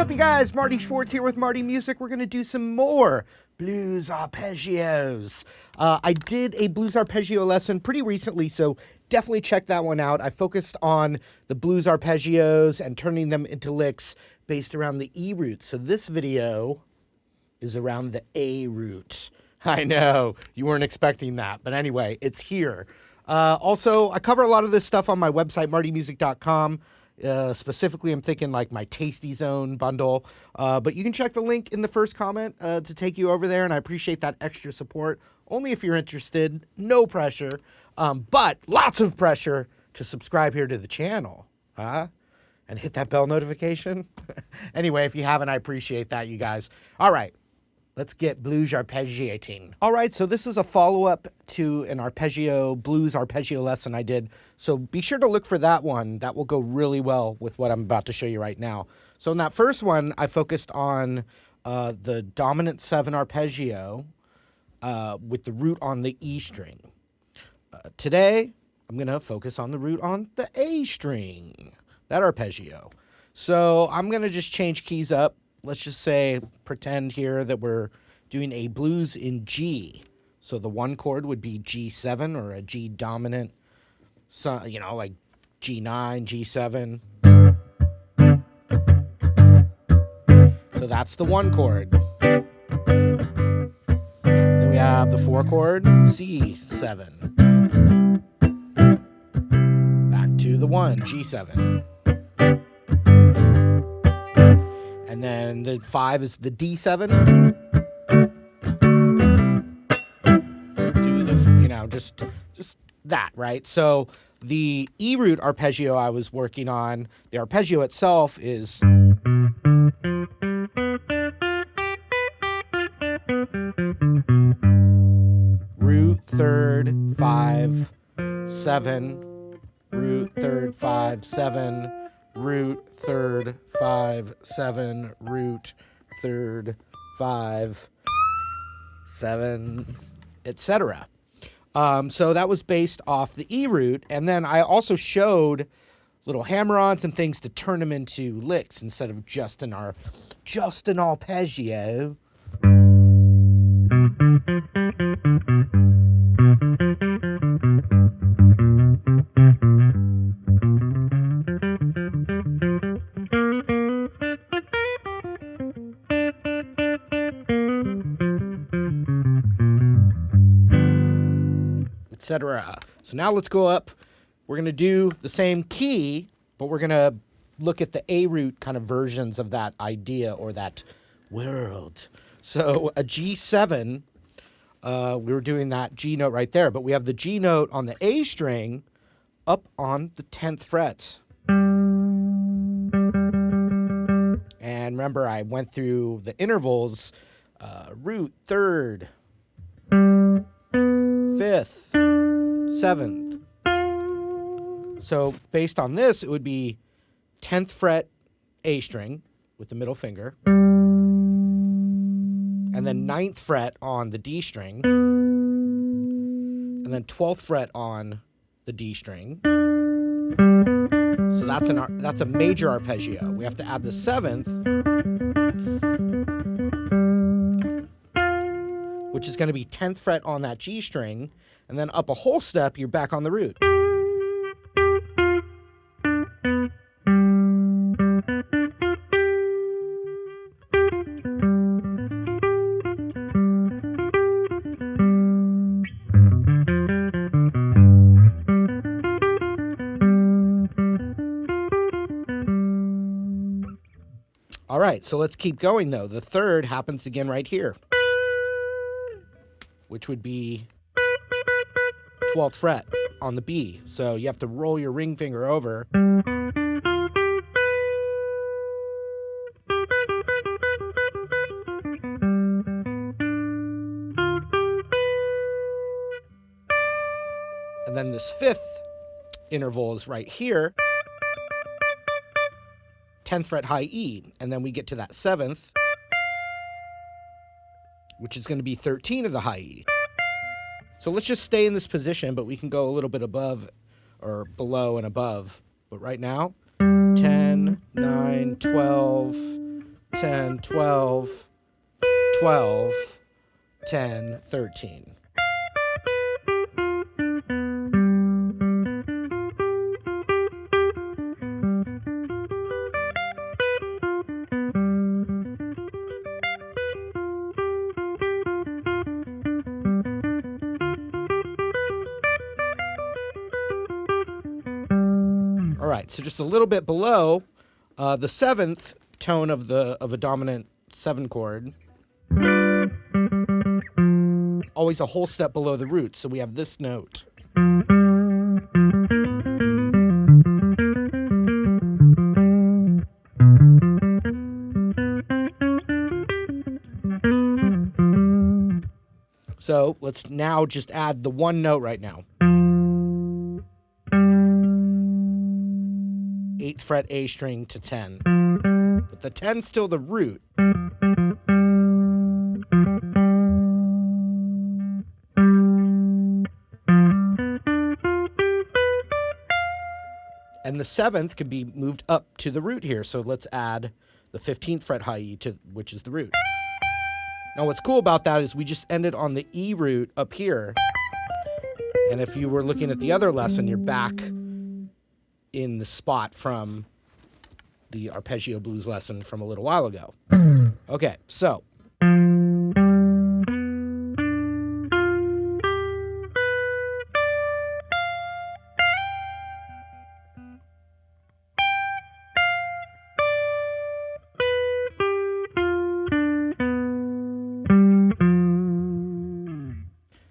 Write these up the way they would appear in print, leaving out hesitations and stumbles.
up, you guys? Marty Schwartz here with Marty Music. We're going to do some more blues arpeggios. I did a blues arpeggio lesson pretty recently, so definitely check that one out. I focused on the blues arpeggios and turning them into licks based around the E root. So this video is around the A root. I know, you weren't expecting that, but anyway, it's here. Also, I cover a lot of this stuff on my website, martymusic.com. Specifically, I'm thinking like my Tasty Zone bundle. But you can check the link in the first comment to take you over there, and I appreciate that extra support. Only if you're interested, no pressure, but lots of pressure to subscribe here to the channel. And hit that bell notification. Anyway, if you haven't, I appreciate that, you guys. All right. Let's get blues arpeggiating. All right, so this is a follow-up to an blues arpeggio lesson I did. So be sure to look for that one. That will go really well with what I'm about to show you right now. So in that first one, I focused on the dominant 7 arpeggio with the root on the E string. Today, I'm gonna focus on the root on the A string, that arpeggio. So I'm gonna just change keys up. Let's just say, pretend here that we're doing a blues in G. So the 1 chord would be G7 or a G dominant, so, you know, like G9, G7. So that's the 1 chord. Then we have the 4 chord, C7. Back to the 1, G7. And then the 5 is the D7. Do the, you know, just that, right? So the E root arpeggio I was working on, the arpeggio itself is root, 3rd, 5, 7, root, 3rd, 5, 7, root, 3rd, 5, 7, root, 3rd, 5, 7, etc. So that was based off the E root, and then I also showed little hammer-ons and things to turn them into licks instead of just an arpeggio. Etc. So now let's go up. We're going to do the same key, but we're going to look at the A root kind of versions of that idea or that world. So a G7, we were doing that G note right there, but we have the G note on the A string up on the 10th fret. And remember, I went through the intervals, root, 3rd, 5th, 7th. So based on this, it would be 10th fret A string with the middle finger, and then 9th fret on the D string, and then 12th fret on the D string. So that's a major arpeggio. We have to add the 7th, which is going to be 10th fret on that G string, and then up a whole step, you're back on the root. All right, so let's keep going, though. The 3rd happens again right here, which would be 12th fret on the B. So you have to roll your ring finger over. And then this 5th interval is right here, 10th fret high E. And then we get to that 7th, which is going to be 13 of the high E. So let's just stay in this position, but we can go a little bit above or below and above. But right now, 10, 9, 12, 10, 12, 12, 10, 13. All right, so just a little bit below the seventh tone of a dominant 7 chord, always a whole step below the root. So we have this note. So let's now just add the one note right now. 8th fret A string to 10. But the 10's still the root. And the 7th can be moved up to the root here. So let's add the 15th fret high E, which is the root. Now what's cool about that is we just ended on the E root up here. And if you were looking at the other lesson, you're back in the spot from the arpeggio blues lesson from a little while ago. Okay, so.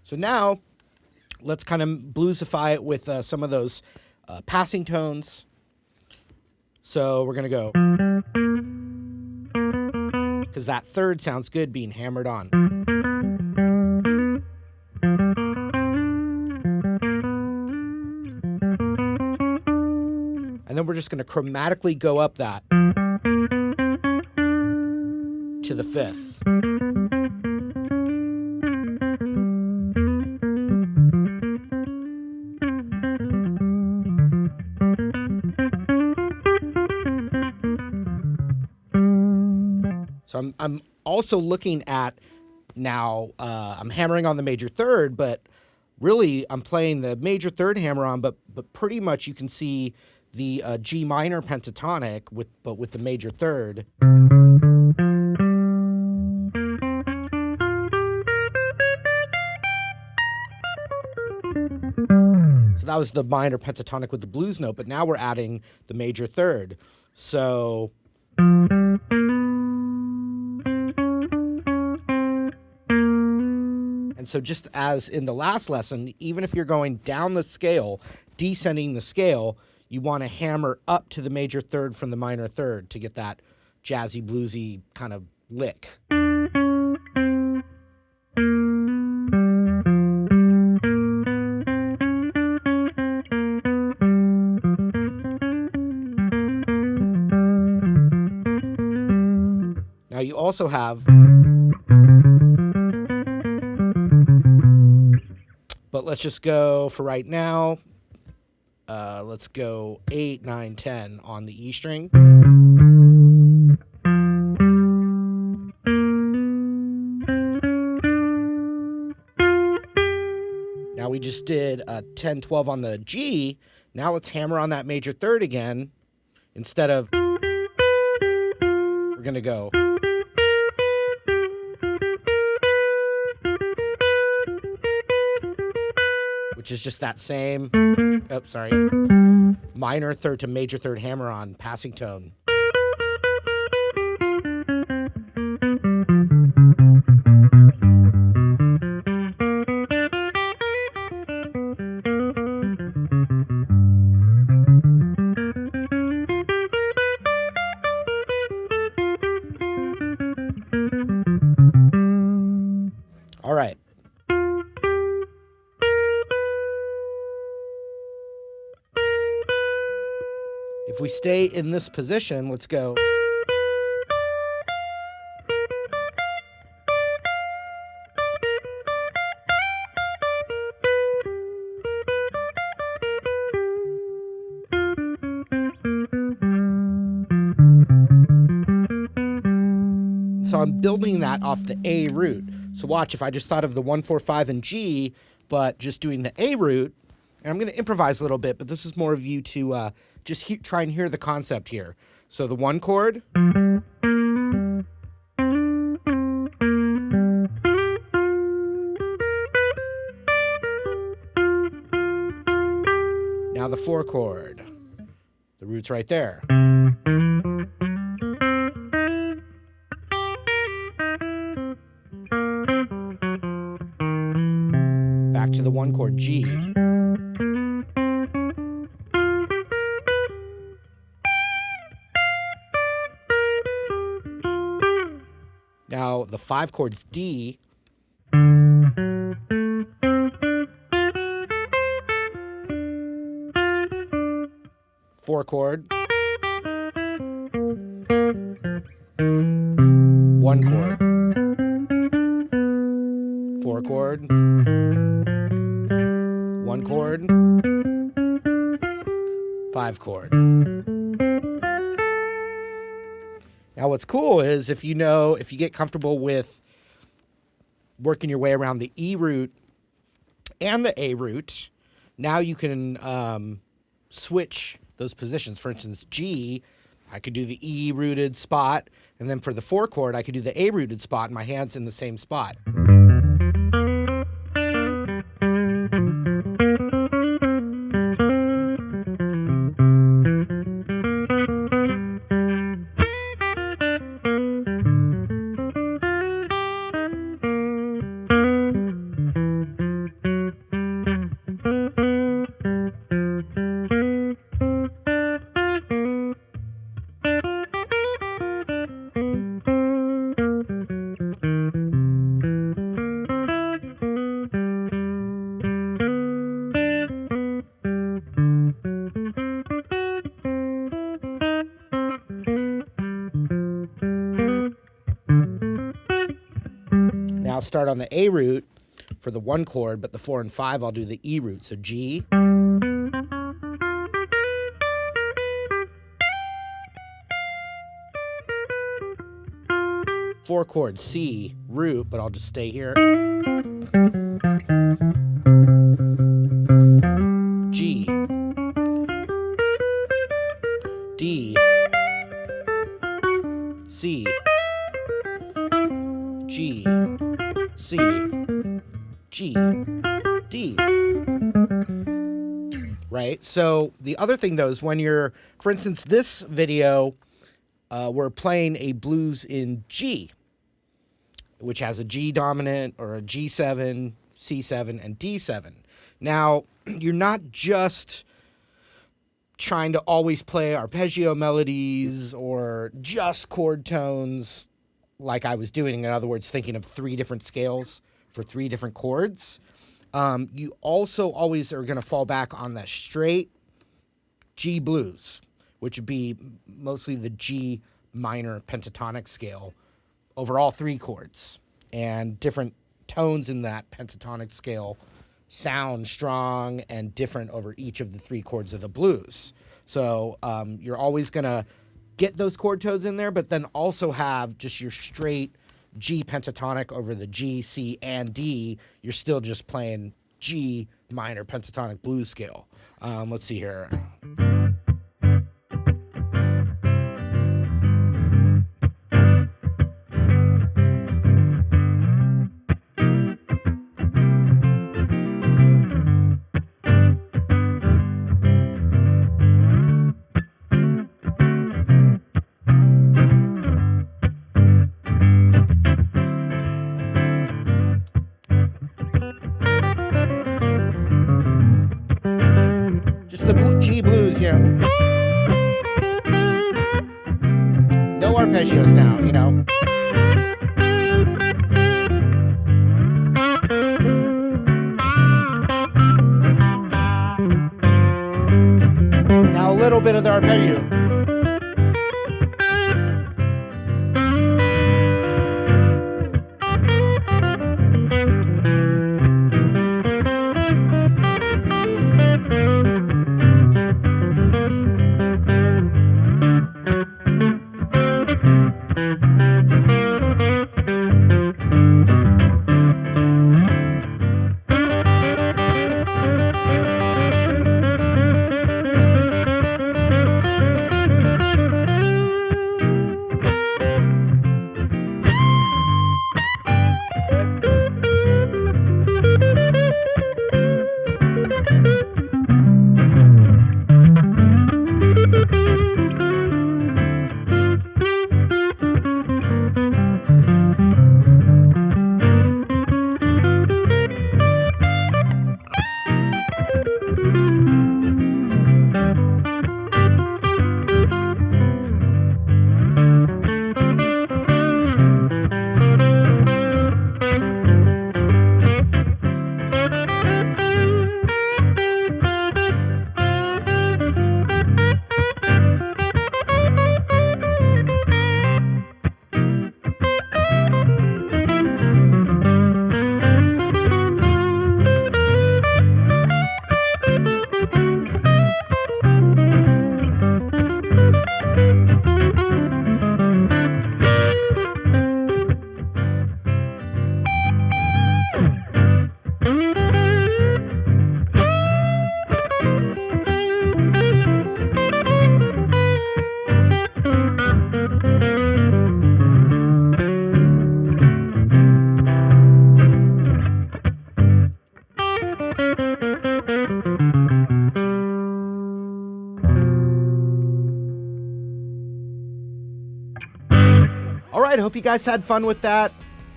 So now, let's kind of bluesify it with some of those passing tones. So we're going to go, because that third sounds good being hammered on. And then we're just going to chromatically go up that to the 5th. So I'm also looking at now, I'm hammering on the major third, but really I'm playing the major third hammer on, but pretty much you can see the G minor pentatonic but with the major third. So that was the minor pentatonic with the blues note, but now we're adding the major third. So and so just as in the last lesson, even if you're going down the scale, descending the scale, you want to hammer up to the major third from the minor third to get that jazzy, bluesy kind of lick. Now you also have, but let's just go for right now. Let's go 8, 9, 10 on the E string. Now we just did 10, 12 on the G. Now let's hammer on that major third again. Instead of, we're going to go. Which is just that same, minor third to major third hammer on passing tone. All right. If we stay in this position, let's go. So I'm building that off the A root. So watch, if I just thought of the 1, 4, 5, and G, but just doing the A root, and I'm going to improvise a little bit, but this is more of you to just try and hear the concept here. So the 1 chord. Now the 4 chord. The root's right there. Back to the 1 chord, G. Now the 5 chord's D. 4 chord. 1 chord. 4 chord. 1 chord. 5 chord. Now what's cool is if you get comfortable with working your way around the E root and the A root, now you can switch those positions. For instance, G, I could do the E rooted spot, and then for the 4 chord, I could do the A rooted spot, and my hand's in the same spot. Now I'll start on the A root for the 1 chord, but the 4 and 5 I'll do the E root. So G, 4 chord C root, but I'll just stay here. G, D, C, G, C, G, D. Right? So the other thing though is when you're, for instance, this video, we're playing a blues in G, which has a G dominant or a G7, C7, and D7. Now, you're not just trying to always play arpeggio melodies or just chord tones like I was doing. In other words, thinking of 3 different scales for 3 different chords. You also always are going to fall back on the straight G blues, which would be mostly the G minor pentatonic scale over all 3 chords. And different tones in that pentatonic scale sound strong and different over each of the 3 chords of the blues. So you're always going to get those chord tones in there, but then also have just your straight G pentatonic over the G, C, and D. You're still just playing G minor pentatonic blues scale. Let's see here. G blues, you know. No arpeggios now, you know. Now a little bit of the arpeggio. All right, I hope you guys had fun with that.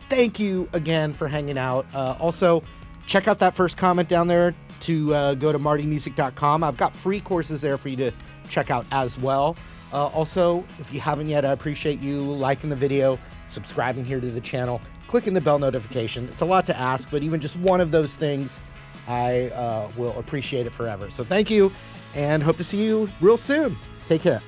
Thank you again for hanging out. Also, check out that first comment down there to go to martymusic.com. I've got free courses there for you to check out as well. Also, if you haven't yet, I appreciate you liking the video, subscribing here to the channel, clicking the bell notification. It's a lot to ask, but even just one of those things, I will appreciate it forever. So thank you, and hope to see you real soon. Take care.